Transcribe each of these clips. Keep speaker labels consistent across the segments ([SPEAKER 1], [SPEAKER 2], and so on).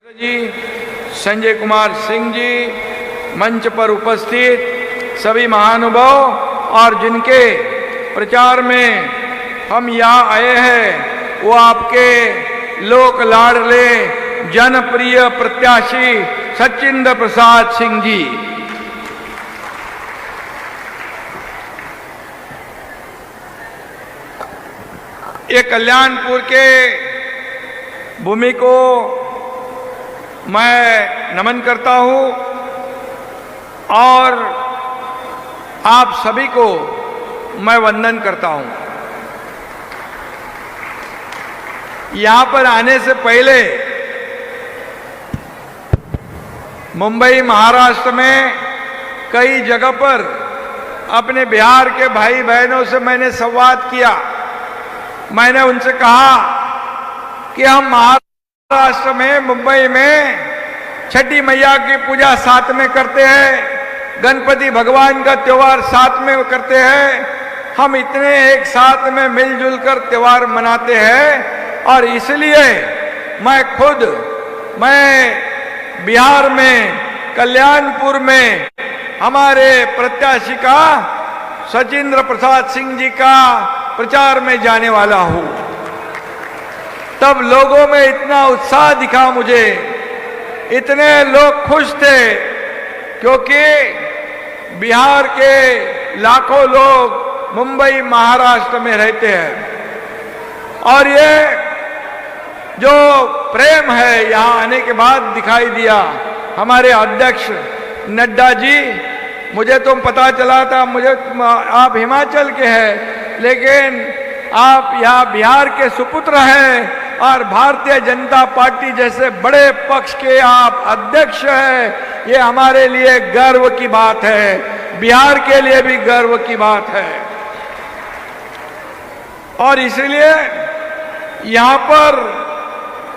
[SPEAKER 1] जी, संजय कुमार सिंह जी, मंच पर उपस्थित सभी महानुभाव और जिनके प्रचार में हम यहाँ आए हैं वो आपके लोक लाडले जनप्रिय प्रत्याशी सचिंद्र प्रसाद सिंह जी। ये कल्याणपुर के भूमि को मैं नमन करता हूं और आप सभी को मैं वंदन करता हूं। यहां पर आने से पहले मुंबई महाराष्ट्र में कई जगह पर अपने बिहार के भाई बहनों से मैंने संवाद किया। मैंने उनसे कहा कि हम महाराष्ट्र में मुंबई में छठी मैया की पूजा साथ में करते हैं, गणपति भगवान का त्योहार साथ में करते हैं, हम इतने एक साथ में मिलजुल कर त्योहार मनाते हैं और इसलिए मैं बिहार में कल्याणपुर में हमारे प्रत्याशी का सचिंद्र प्रसाद सिंह जी का प्रचार में जाने वाला हूं। तब लोगों में इतना उत्साह दिखा, मुझे इतने लोग खुश थे क्योंकि बिहार के लाखों लोग मुंबई महाराष्ट्र में रहते हैं और ये जो प्रेम है यहाँ आने के बाद दिखाई दिया। हमारे अध्यक्ष नड्डा जी, मुझे तो पता चला था आप हिमाचल के हैं, लेकिन आप यहाँ बिहार के सुपुत्र हैं और भारतीय जनता पार्टी जैसे बड़े पक्ष के आप अध्यक्ष हैं। ये हमारे लिए गर्व की बात है, बिहार के लिए भी गर्व की बात है और इसलिए यहाँ पर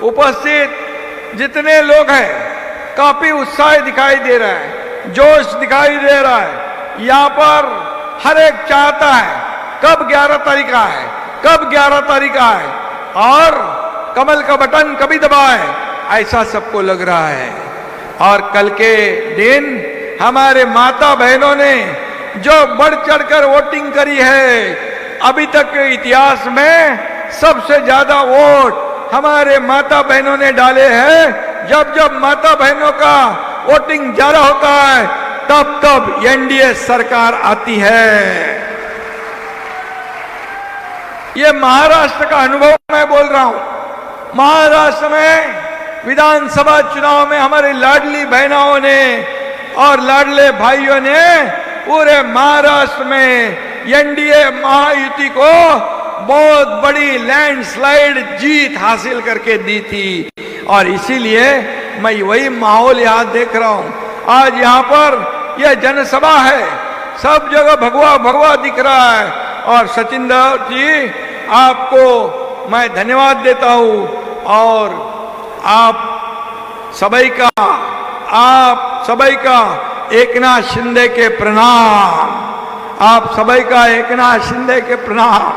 [SPEAKER 1] उपस्थित जितने लोग हैं काफी उत्साह दिखाई दे रहा है, जोश दिखाई दे रहा है। यहाँ पर हर एक चाहता है कब 11 तारीख है, कब 11 तारीख है और कमल का बटन कभी दबाए, ऐसा सबको लग रहा है। और कल के दिन हमारे माता बहनों ने जो बढ़ चढ़कर वोटिंग करी है, अभी तक के इतिहास में सबसे ज्यादा वोट हमारे माता बहनों ने डाले हैं। जब जब माता बहनों का वोटिंग ज्यादा होता है तब तब एनडीए सरकार आती है। ये महाराष्ट्र का अनुभव मैं बोल रहा हूं। महाराष्ट्र में विधानसभा चुनाव में हमारी लाडली बहनों ने और लाडले भाइयों ने पूरे महाराष्ट्र में एनडीए महायुति को बहुत बड़ी लैंडस्लाइड जीत हासिल करके दी थी और इसीलिए मैं वही माहौल यहां देख रहा हूं। आज यहां पर यह जनसभा है, सब जगह भगवा भगवा दिख रहा है और सचिंद्र जी आपको मैं धन्यवाद देता हूं और आप सभी का एकनाथ शिंदे के प्रणाम, आप सभी का एकनाथ शिंदे के प्रणाम,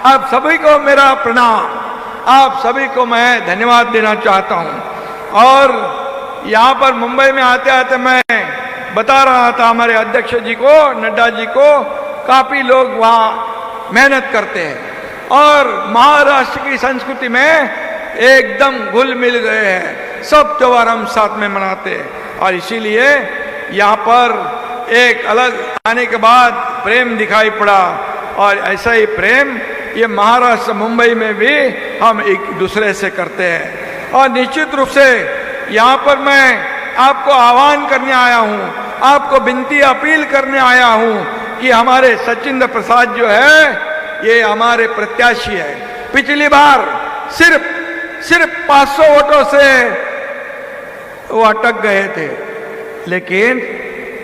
[SPEAKER 1] आप सभी को मेरा प्रणाम, आप सभी को मैं धन्यवाद देना चाहता हूं। और यहाँ पर मुंबई में आते आते मैं बता रहा था हमारे अध्यक्ष जी को, नड्डा जी को, काफी लोग वहाँ मेहनत करते हैं और महाराष्ट्र की संस्कृति में एकदम घुल मिल गए हैं, सब त्योहार हम साथ में मनाते हैं और इसीलिए यहाँ पर एक अलग आने के बाद प्रेम दिखाई पड़ा और ऐसा ही प्रेम ये महाराष्ट्र मुंबई में भी हम एक दूसरे से करते हैं। और निश्चित रूप से यहाँ पर मैं आपको आह्वान करने आया हूँ, आपको विनती अपील करने आया हूँ कि हमारे सचिंद्र प्रसाद जो है ये हमारे प्रत्याशी है। पिछली बार सिर्फ 500 वोटों से वो अटक गए थे, लेकिन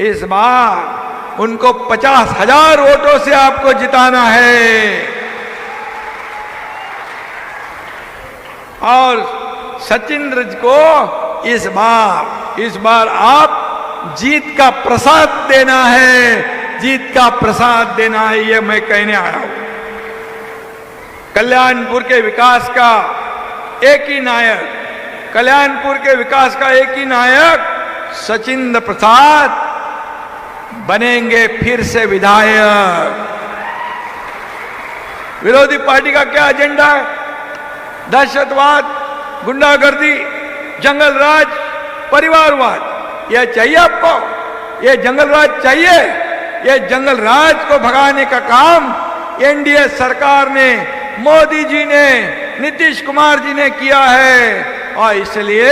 [SPEAKER 1] इस बार उनको 50,000 वोटों से आपको जिताना है और सचिंद्र को इस बार आप जीत का प्रसाद देना है, जीत का प्रसाद देना है, ये मैं कहने आया हूं। कल्याणपुर के विकास का एक ही नायक, कल्याणपुर के विकास का एक ही नायक सचिंद्र प्रसाद बनेंगे फिर से विधायक। विरोधी पार्टी का क्या एजेंडा है? दहशतवाद, गुंडागर्दी, जंगल राज, परिवारवाद, यह चाहिए आपको? ये जंगल राज चाहिए? ये जंगल राज को भगाने का काम एनडीए सरकार ने, मोदी जी ने, नीतीश कुमार जी ने किया है। और इसलिए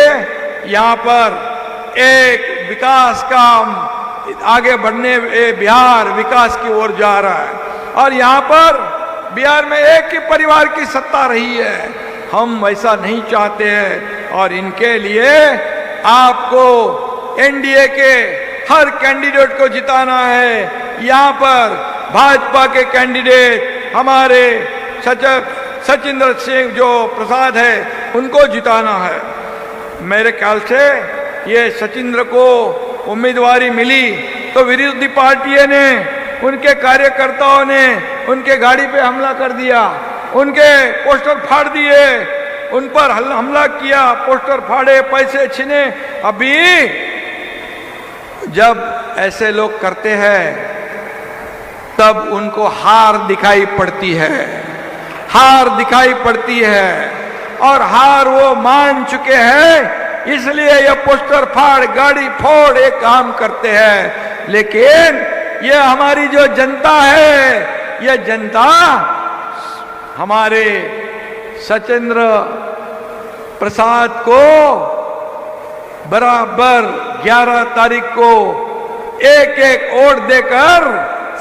[SPEAKER 1] यहां पर एक विकास का आगे बढ़ने, बिहार विकास की ओर जा रहा है। और यहां पर बिहार में एक ही परिवार की सत्ता रही है। हम वैसा नहीं चाहते हैं और इनके लिए आपको एनडीए के हर कैंडिडेट को जिताना है। यहां पर भाजपा के कैंडिडेट हमारे सचिंद्र सिंह जो प्रसाद है उनको जिताना है। मेरे ख्याल से ये सचिंद्र को उम्मीदवारी मिली तो विरोधी पार्टियों ने, उनके कार्यकर्ताओं ने उनके गाड़ी पे हमला कर दिया, उनके पोस्टर फाड़ दिए, उन पर हमला किया, पोस्टर फाड़े, पैसे छीने। अभी जब ऐसे लोग करते हैं तब उनको हार दिखाई पड़ती है, हार दिखाई पड़ती है। और हार वो मान चुके हैं, इसलिए ये पोस्टर फाड़, गाड़ी फोड़ एक काम करते हैं। लेकिन ये हमारी जो जनता है, ये जनता हमारे सचिंद्र प्रसाद को बराबर 11 तारीख को एक एक वोट देकर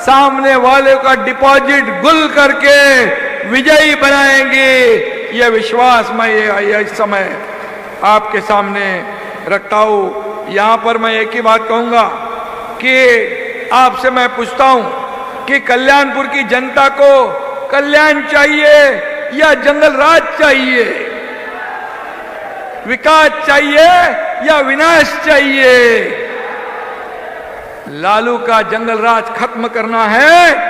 [SPEAKER 1] सामने वाले का डिपॉजिट गुल करके विजयी बनाएंगे। यह विश्वास मैं इस समय आपके सामने रखता हूं। यहां पर मैं एक ही बात कहूंगा कि आपसे मैं पूछता हूं कि कल्याणपुर की जनता को कल्याण चाहिए या जंगल राज चाहिए? विकास चाहिए या विनाश चाहिए? लालू का जंगल राज खत्म करना है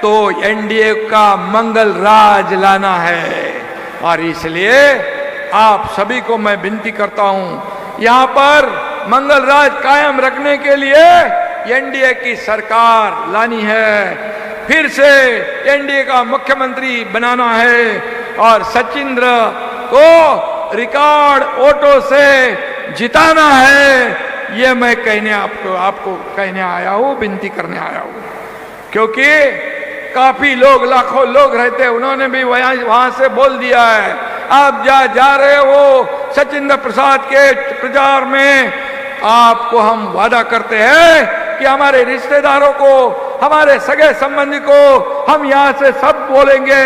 [SPEAKER 1] तो एनडीए का मंगल राज लाना है। और इसलिए आप सभी को मैं विनती करता हूं, यहां पर मंगल राज कायम रखने के लिए एनडीए की सरकार लानी है, फिर से एनडीए का मुख्यमंत्री बनाना है और सचिंद्र को रिकॉर्ड वोटों से जिताना है। ये मैं कहने आपको कहने आया हूं, विनती करने आया हूं। क्योंकि काफी लोग, लाखों लोग रहते हैं, उन्होंने भी वहां से बोल दिया है आप जा रहे हो सचिंद्र प्रसाद के प्रचार में। आपको हम वादा करते हैं कि हमारे रिश्तेदारों को, हमारे सगे संबंधी को हम यहां से सब बोलेंगे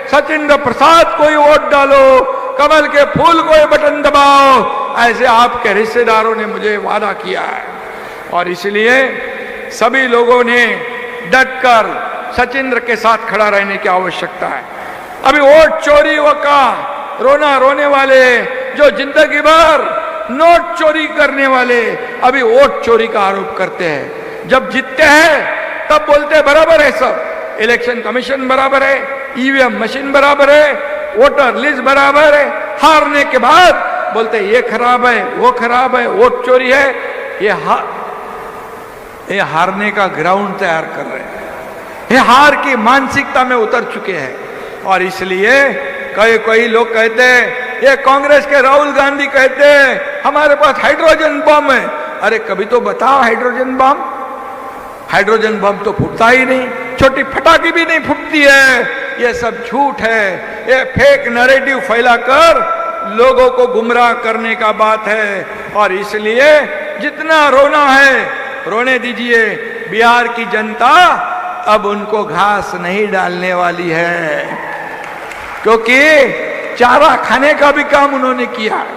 [SPEAKER 1] सचिंद्र प्रसाद को ही वोट डालो, कमल के फूल को ही बटन दबाओ। ऐसे आपके रिश्तेदारों ने मुझे वादा किया है और इसलिए सभी लोगों ने डटकर सचिंद्र के साथ खड़ा रहने की आवश्यकता है। अभी वोट चोरी का रोने वाले, जो जिंदगी भर नोट चोरी करने वाले, अभी वोट चोरी का आरोप करते हैं। जब जीतते हैं तब बोलते हैं बराबर है सब, इलेक्शन कमीशन बराबर है, ईवीएम मशीन बराबर है, वोटर लिस्ट बराबर है। हारने के बाद बोलते ये खराब है, वो खराब है, वोट चोरी है। ये हारने का ग्राउंड तैयार कर रहे हैं, ये हार की मानसिकता में उतर चुके हैं। और इसलिए कई लोग कहते हैं, ये कांग्रेस के राहुल गांधी कहते हैं हमारे पास हाइड्रोजन बम है। अरे कभी तो बताओ हाइड्रोजन बम? हाइड्रोजन बम तो फूटता ही नहीं, छोटी फटाकी भी नहीं फूटती है। ये सब झूठ है, ये फेक नैरेटिव फैलाकर लोगों को गुमराह करने का बात है। और इसलिए जितना रोना है रोने दीजिए। बिहार की जनता अब उनको घास नहीं डालने वाली है, क्योंकि चारा खाने का भी काम उन्होंने किया है,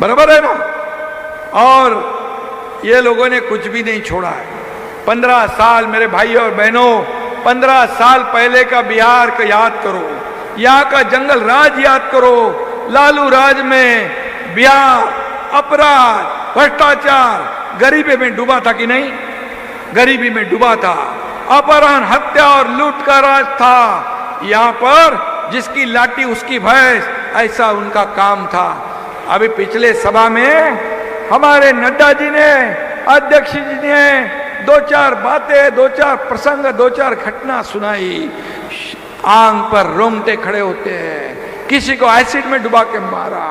[SPEAKER 1] बराबर है ना। और ये लोगों ने कुछ भी नहीं छोड़ा है। 15 साल मेरे भाई और बहनों, 15 साल पहले का बिहार को याद करो, यहाँ का जंगल राज याद करो। लालू राज में बिहार अपराध, भ्रष्टाचार, गरीबी में डूबा था कि नहीं? गरीबी में डूबा था। अपहरण, हत्या और लूट का राज था। यहाँ पर जिसकी लाठी उसकी भैंस, ऐसा उनका काम था। अभी पिछले सभा में हमारे नड्डा जी ने, अध्यक्ष जी ने दो चार बातें, दो चार प्रसंग, दो चार घटना सुनाई, आंख पर रोंगटे खड़े होते हैं। किसी को एसिड में डुबा के मारा,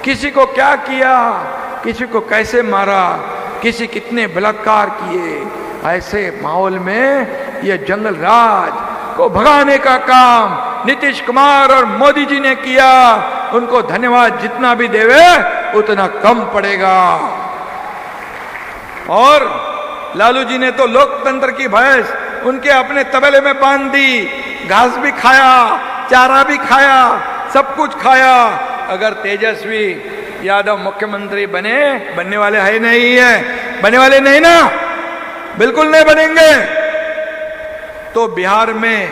[SPEAKER 1] किसी को क्या किया, किसी को कैसे मारा, किसी कितने बलात्कार किए। ऐसे माहौल में ये जंगल राज को भगाने का काम नीतीश कुमार और मोदी जी ने किया। उनको धन्यवाद जितना भी देवे उतना कम पड़ेगा। और लालू जी ने तो लोकतंत्र की भैंस उनके अपने तबेले में बांध दी, घास भी खाया, चारा भी खाया, सब कुछ खाया। अगर तेजस्वी यादव मुख्यमंत्री बनने वाले है नहीं है, बनने वाले नहीं ना, बिल्कुल नहीं बनेंगे, तो बिहार में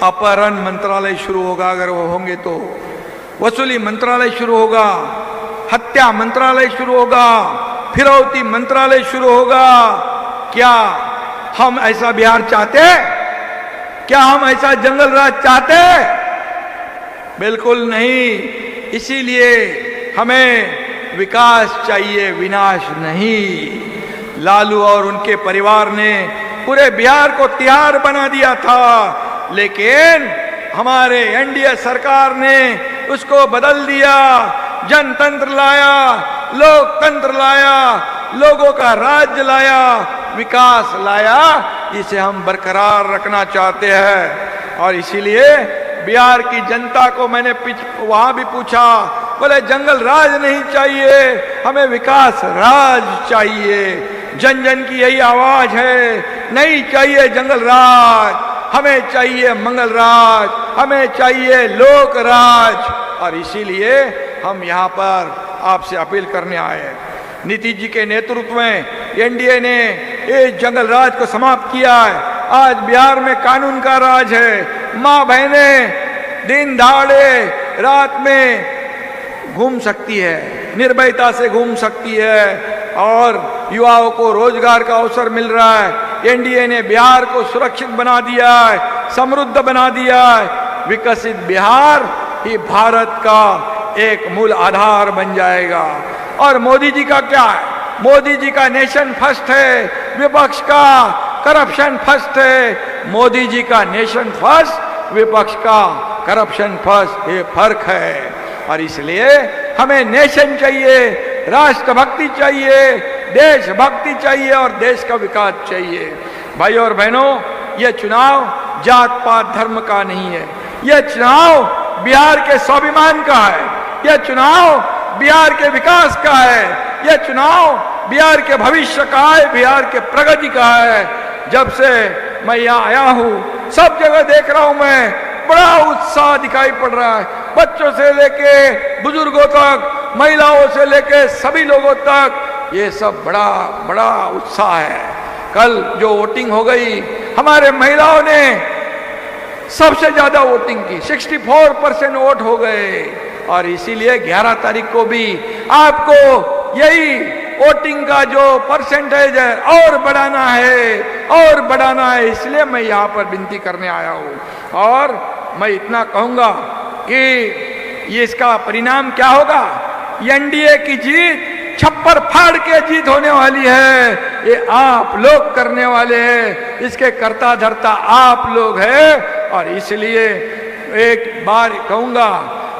[SPEAKER 1] अपहरण मंत्रालय शुरू होगा। अगर वो होंगे तो वसूली मंत्रालय शुरू होगा, हत्या मंत्रालय शुरू होगा, फिरौती मंत्रालय शुरू होगा। क्या हम ऐसा बिहार चाहते? क्या हम ऐसा जंगल राज चाहते? बिल्कुल नहीं। इसीलिए हमें विकास चाहिए, विनाश नहीं। लालू और उनके परिवार ने पूरे बिहार को तिहाड़ बना दिया था, लेकिन हमारे एनडीए सरकार ने उसको बदल दिया। जनतंत्र लाया, लोकतंत्र लाया, लोगों का राज्य लाया, विकास लाया। इसे हम बरकरार रखना चाहते हैं। और इसीलिए बिहार की जनता को मैंने वहां भी पूछा, बोले जंगल राज नहीं चाहिए, हमें विकास राज चाहिए। जन जन की यही आवाज है, नहीं चाहिए जंगल राज, हमें चाहिए मंगल राज, हमें चाहिए लोक राज। और इसीलिए हम यहाँ पर आपसे अपील करने आए हैं। नीतीश जी के नेतृत्व में एनडीए ने इस जंगल राज को समाप्त किया है। आज बिहार में कानून का राज है। माँ बहनें दिन दहाड़े रात में घूम सकती है, निर्भयता से घूम सकती है, और युवाओं को रोजगार का अवसर मिल रहा है। एनडीए ने बिहार को सुरक्षित बना दिया है, समृद्ध बना दिया है। विकसित बिहार ही भारत का एक मूल आधार बन जाएगा। और मोदी जी का क्या है? मोदी जी का नेशन फर्स्ट है, विपक्ष का करप्शन फर्स्ट है। मोदी जी का नेशन फर्स्ट, विपक्ष का करप्शन फर्स्ट, ये फर्क है। और इसलिए हमें नेशन चाहिए, राष्ट्रभक्ति चाहिए, देशभक्ति चाहिए और देश का विकास चाहिए। भाई और बहनों, यह चुनाव जात पात धर्म का नहीं है। यह चुनाव बिहार के स्वाभिमान का है। यह चुनाव बिहार के विकास का है। यह चुनाव बिहार के भविष्य का है, बिहार के प्रगति का है। जब से मैं यहाँ आया हूँ, सब जगह देख रहा हूँ मैं, बड़ा उत्साह दिखाई पड़ रहा है। बच्चों से लेके बुजुर्गों तक, महिलाओं से लेके सभी लोगों तक, ये सब बड़ा बड़ा उत्साह है। कल जो वोटिंग हो गई, हमारे महिलाओं ने सबसे ज्यादा वोटिंग की, 64% वोट हो गए। और इसीलिए 11 तारीख को भी आपको यही वोटिंग का जो परसेंटेज है और बढ़ाना है, और बढ़ाना है। इसलिए मैं यहाँ पर विनती करने आया हूँ। और मैं इतना कहूँगा कि ये इसका परिणाम क्या होगा? एनडीए की जीत छप्पर फाड़ के जीत होने वाली है। ये आप लोग करने वाले हैं, इसके कर्ता धर्ता आप लोग हैं। और इसलिए एक बार कहूँगा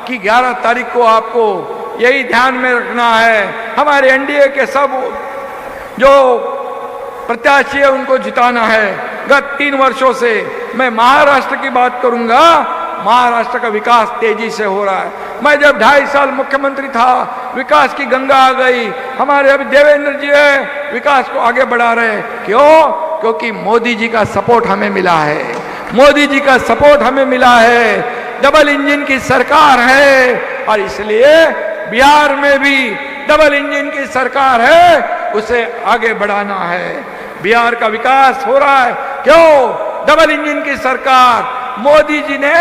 [SPEAKER 1] कि 11 तारीख को आपको यही ध्यान में रखना है, हमारे एनडीए के सब जो प्रत्याशी है उनको जिताना है। गत 3 वर्षों से मैं महाराष्ट्र की बात करूंगा, महाराष्ट्र का विकास तेजी से हो रहा है। मैं जब 2.5 साल मुख्यमंत्री था, विकास की गंगा आ गई। हमारे अभी देवेंद्र जी है, विकास को आगे बढ़ा रहे। क्यों? क्योंकि मोदी जी का सपोर्ट हमें मिला है। मोदी जी का सपोर्ट हमें मिला है। डबल इंजन की सरकार है, और इसलिए बिहार में भी डबल इंजन की सरकार है, उसे आगे बढ़ाना है। बिहार का विकास हो रहा है। क्यों? डबल इंजन की सरकार। मोदी जी ने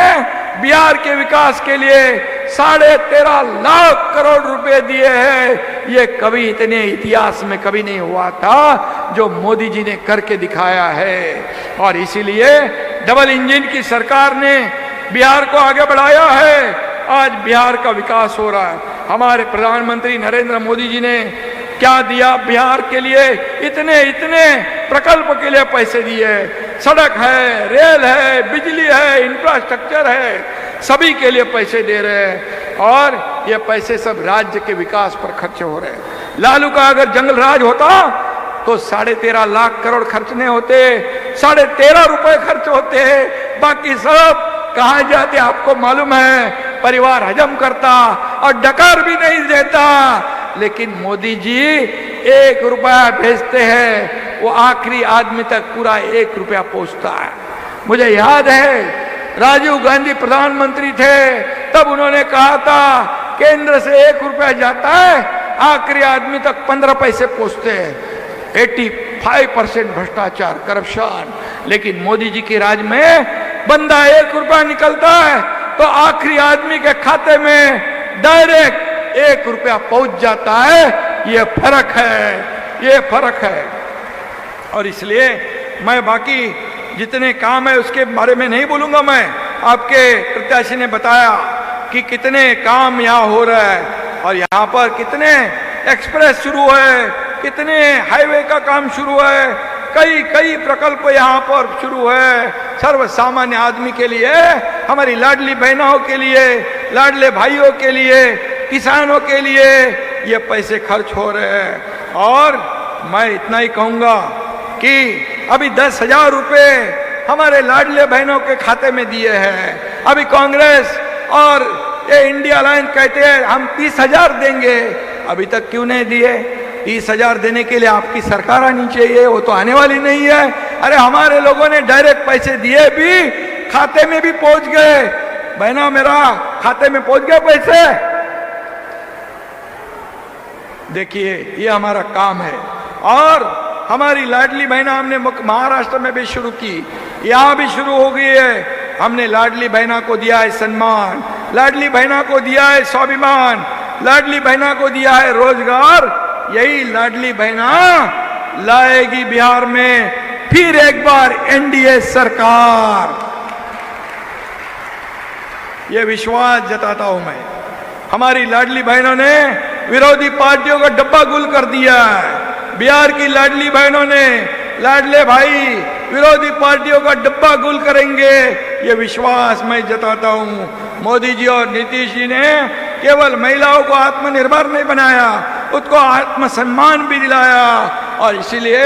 [SPEAKER 1] बिहार के विकास के लिए 13.5 लाख करोड़ रुपए दिए हैं। ये कभी इतने इतिहास में कभी नहीं हुआ था जो मोदी जी ने करके दिखाया है। और इसीलिए डबल इंजन की सरकार ने बिहार को आगे बढ़ाया है। आज बिहार का विकास हो रहा है। हमारे प्रधानमंत्री नरेंद्र मोदी जी ने क्या दिया बिहार के लिए, इतने इतने प्रकल्प के लिए पैसे दिए। सड़क है, रेल है, बिजली है, इंफ्रास्ट्रक्चर है, सभी के लिए पैसे दे रहे हैं और ये पैसे सब राज्य के विकास पर खर्च हो रहे हैं। लालू का अगर जंगल राज होता तो 13.5 लाख करोड़ खर्च नहीं होते, 13.5 रुपए खर्च होते, बाकी सब कहाँ जाते आपको मालूम है। परिवार हजम करता और डकार भी नहीं देता। लेकिन मोदी जी 1 रुपया भेजते हैं, वो आखिरी आदमी तक पूरा 1 रुपया पहुंचता है। मुझे याद है राजीव गांधी प्रधानमंत्री थे, तब उन्होंने कहा था केंद्र से 1 रुपया जाता है, आखिरी आदमी तक 15 पैसे पहुंचते हैं। 85% भ्रष्टाचार, करप्शन। लेकिन मोदी जी के राज में बंदा 1 रुपया निकलता है तो आखिरी आदमी के खाते में डायरेक्ट 1 रुपया पहुंच जाता है। ये फर्क है, ये फर्क है। और इसलिए मैं बाकी जितने काम है उसके बारे में नहीं बोलूंगा। मैं आपके प्रत्याशी ने बताया कि कितने काम यहाँ हो रहा है और यहाँ पर कितने एक्सप्रेस शुरू है, कितने हाईवे का काम शुरू है, कई प्रकल्प यहाँ पर शुरू है। सर्व सामान्य आदमी के लिए, हमारी लाडली बहनों के लिए, लाडले भाइयों के लिए, किसानों के लिए ये पैसे खर्च हो रहे हैं। और मैं इतना ही कहूंगा कि अभी 10,000 रुपए हमारे लाडले बहनों के खाते में दिए हैं। अभी कांग्रेस और ये इंडिया अलायंस कहते हैं हम 30,000 देंगे, अभी तक क्यों नहीं दिए? 30,000 देने के लिए आपकी सरकार आनी चाहिए, वो तो आने वाली नहीं है। अरे हमारे लोगों ने डायरेक्ट पैसे दिए भी, खाते में भी पहुंच गए। बहना मेरा खाते में पहुंच गए पैसे। देखिए ये हमारा काम है। और हमारी लाडली बहना हमने महाराष्ट्र में भी शुरू की, यहाँ भी शुरू हो गई है। हमने लाडली बहना को दिया है सम्मान, लाडली बहना को दिया है स्वाभिमान, लाडली बहना को दिया है रोजगार। यही लाडली बहना लाएगी बिहार में फिर एक बार एनडीए सरकार। ये विश्वास जताता हूं मैं। हमारी लाडली बहनों ने विरोधी पार्टियों का डब्बा गुल कर दिया है। बिहार की लाडली बहनों ने, लाडले भाई विरोधी पार्टियों का डब्बा गुल करेंगे, ये विश्वास मैं जताता हूं। मोदी जी और नीतीश जी ने केवल महिलाओं को आत्मनिर्भर नहीं बनाया, उसको आत्मसम्मान भी दिलाया। और इसीलिए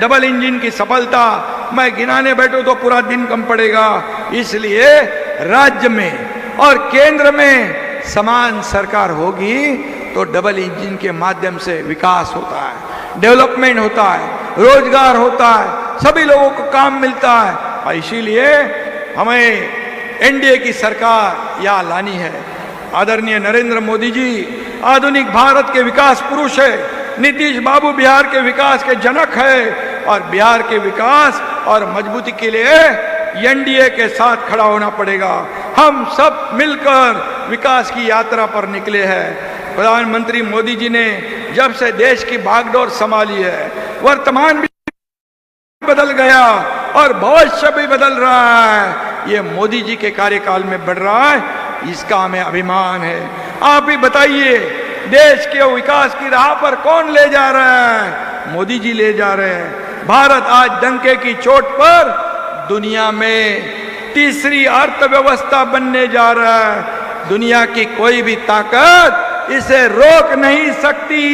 [SPEAKER 1] डबल इंजन की सफलता मैं गिनाने बैठूं तो पूरा दिन कम पड़ेगा। इसलिए राज्य में और केंद्र में समान सरकार होगी तो डबल इंजन के माध्यम से विकास होता है, डेवलपमेंट होता है, रोजगार होता है, सभी लोगों को काम मिलता है। और इसीलिए हमें एनडीए की सरकार यहाँ लानी है। आदरणीय नरेंद्र मोदी जी आधुनिक भारत के विकास पुरुष है। नीतीश बाबू बिहार के विकास के जनक है और बिहार के विकास और मजबूती के लिए एनडीए के साथ खड़ा होना पड़ेगा। हम सब मिलकर विकास की यात्रा पर निकले हैं। प्रधानमंत्री मोदी जी ने जब से देश की बागडोर संभाली है, वर्तमान भी बदल गया और भविष्य भी बदल रहा है। ये मोदी जी के कार्यकाल में बढ़ रहा है, इसका हमें अभिमान है। आप ही बताइए देश के विकास की राह पर कौन ले जा रहा है? मोदी जी ले जा रहे हैं। भारत आज डंके की चोट पर दुनिया में तीसरी अर्थव्यवस्था बनने जा रहा है। दुनिया की कोई भी ताकत इसे रोक नहीं सकती,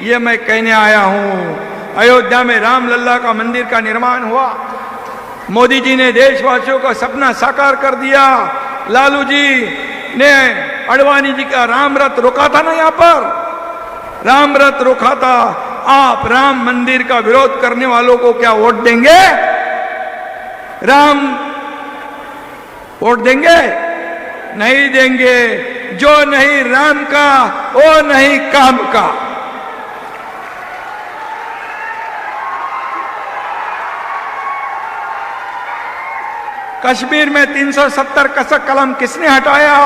[SPEAKER 1] ये मैं कहने आया हूं। अयोध्या में रामलला का मंदिर का निर्माण हुआ, मोदी जी ने देशवासियों का सपना साकार कर दिया। लालू जी ने अडवाणी जी का राम रथ रोका था ना, यहाँ पर राम रथ रोका था। आप राम मंदिर का विरोध करने वालों को क्या वोट देंगे? राम वोट देंगे? नहीं देंगे। जो नहीं राम का वो नहीं काम का। कश्मीर में 370 कसक कलम किसने हटाया?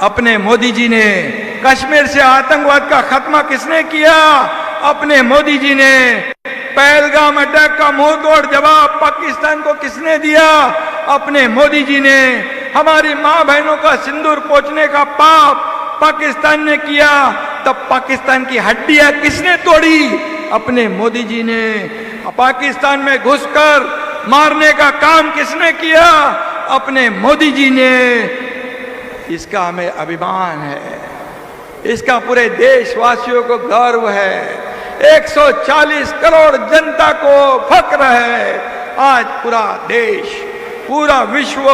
[SPEAKER 1] अपने मोदी जी ने। कश्मीर से आतंकवाद का खात्मा किसने किया? अपने मोदी जी ने। पहलगाम अटैक का मुंह तोड़ जवाब पाकिस्तान को किसने दिया? अपने मोदी जी ने। हमारी माँ बहनों का सिंदूर पोंछने का पाप पाकिस्तान ने किया, तब पाकिस्तान की हड्डियां किसने तोड़ी? अपने मोदी जी ने। पाकिस्तान में घुसकर मारने का काम किसने किया? अपने मोदी जी ने। इसका हमें अभिमान है, इसका पूरे देशवासियों को गर्व है। 140 करोड़ जनता को फक्र है। आज पूरा देश, पूरा विश्व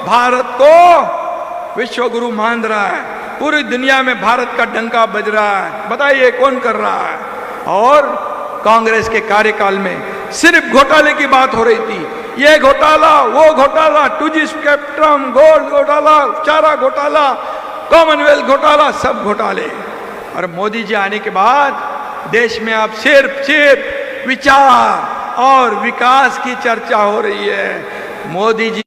[SPEAKER 1] भारत को विश्व गुरु मान रहा है। पूरी दुनिया में भारत का डंका बज रहा है। बताइए कौन कर रहा है? और कांग्रेस के कार्यकाल में सिर्फ घोटाले की बात हो रही थी। ये घोटाला, वो घोटाला, 2G स्पेक्ट्रम, गोल्ड घोटाला, चारा घोटाला, कॉमनवेल्थ घोटाला, सब घोटाले। और मोदी जी आने के बाद देश में अब सिर्फ विचार और विकास की चर्चा हो रही है। मोदी जी